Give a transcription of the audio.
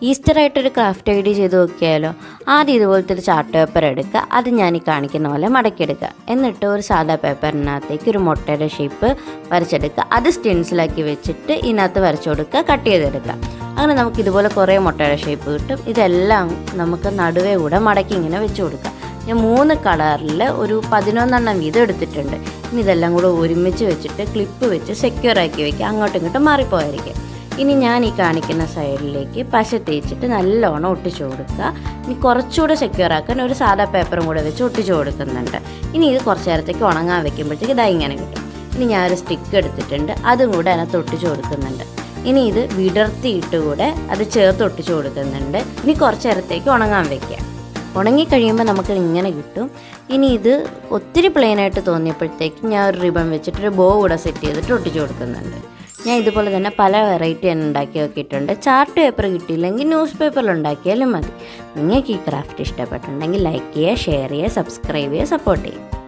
ഈസ്റ്ററായിട്ടൊരു craft idea ചെയ്ത് നോക്കിയാലോ. ആദ്യം ഇതുപോലത്തെ ഒരു ചാർട്ട് പേപ്പർ എടുക്കുക, അത് ഞാൻ ഈ കാണിക്കുന്ന പോലെ മടക്കിയെടുക്കുക. എന്നിട്ട് ഒരു സാധാ പേപ്പറിനകത്തേക്ക് ഒരു മുട്ടയുടെ ഷേപ്പ് വരച്ചെടുക്കുക. അത് സ്റ്റെൻസിലാക്കി വെച്ചിട്ട് ഇതിനകത്ത് വരച്ചു കൊടുക്കുക, കട്ട് ചെയ്തെടുക്കുക. അങ്ങനെ നമുക്ക് ഇതുപോലെ കുറേ മുട്ടയുടെ ഷേപ്പ് കിട്ടും. ഇതെല്ലാം നമുക്ക് നടുവേ കൂടെ മടക്കി ഇങ്ങനെ വെച്ച് കൊടുക്കുക. ഞാൻ 3 കളറിൽ ഒരു 11 വീതം എടുത്തിട്ടുണ്ട്. ഇനി ഇതെല്ലാം കൂടെ ഒരുമിച്ച് വെച്ചിട്ട് ക്ലിപ്പ് വെച്ച് സെക്യൂർ ആക്കി വയ്ക്കുക, അങ്ങോട്ടും ഇങ്ങോട്ടും മാറിപ്പോയിരിക്കും. ഇനി ഞാൻ ഈ കാണിക്കുന്ന സൈഡിലേക്ക് പശ തേച്ചിട്ട് നല്ലോണം ഒട്ടിച്ചു കൊടുക്കുക. ഇനി കുറച്ചുകൂടെ സെക്യൂർ ആക്കാൻ ഒരു സാധാ പേപ്പറും കൂടെ വെച്ച് ഒട്ടിച്ചു കൊടുക്കുന്നുണ്ട്. ഇനി ഇത് കുറച്ച് നേരത്തേക്ക് ഉണങ്ങാൻ വെക്കുമ്പോഴത്തേക്ക് ഇതാ ഇങ്ങനെ കിട്ടും. ഇനി ഞാനൊരു സ്റ്റിക്ക് എടുത്തിട്ടുണ്ട്, അതും കൂടെ അതിനകത്ത് ഒട്ടിച്ചു കൊടുക്കുന്നുണ്ട്. ഇനി ഇത് വിടർത്തിയിട്ട് കൂടെ അത് ചേർത്ത് ഒട്ടിച്ചു കൊടുക്കുന്നുണ്ട്. ഇനി കുറച്ച് നേരത്തേക്ക് ഉണങ്ങാൻ വെക്കുക. ഉണങ്ങിക്കഴിയുമ്പോൾ നമുക്ക് ഇങ്ങനെ കിട്ടും. ഇനി ഇത് ഒത്തിരി പ്ലെയിനായിട്ട് തോന്നിയപ്പോഴത്തേക്ക് ഞാൻ ഒരു റിബൺ വെച്ചിട്ടൊരു ബോ കൂടെ സെറ്റ് ചെയ്തിട്ട് ഒട്ടിച്ചു കൊടുക്കുന്നുണ്ട്. ഞാൻ ഇതുപോലെ തന്നെ പല വെറൈറ്റി ഞാൻ ഉണ്ടാക്കി നോക്കിയിട്ടുണ്ട്. ചാർട്ട് പേപ്പർ കിട്ടിയില്ലെങ്കിൽ ന്യൂസ് പേപ്പറിൽ ഉണ്ടാക്കിയാലും മതി. നിങ്ങൾക്ക് ഈ ക്രാഫ്റ്റ് ഇഷ്ടപ്പെട്ടിട്ടുണ്ടെങ്കിൽ ലൈക്ക് ചെയ്യുക, ഷെയർ ചെയ്യുക, സബ്സ്ക്രൈബ് ചെയ്യുക, സപ്പോർട്ട് ചെയ്യുക.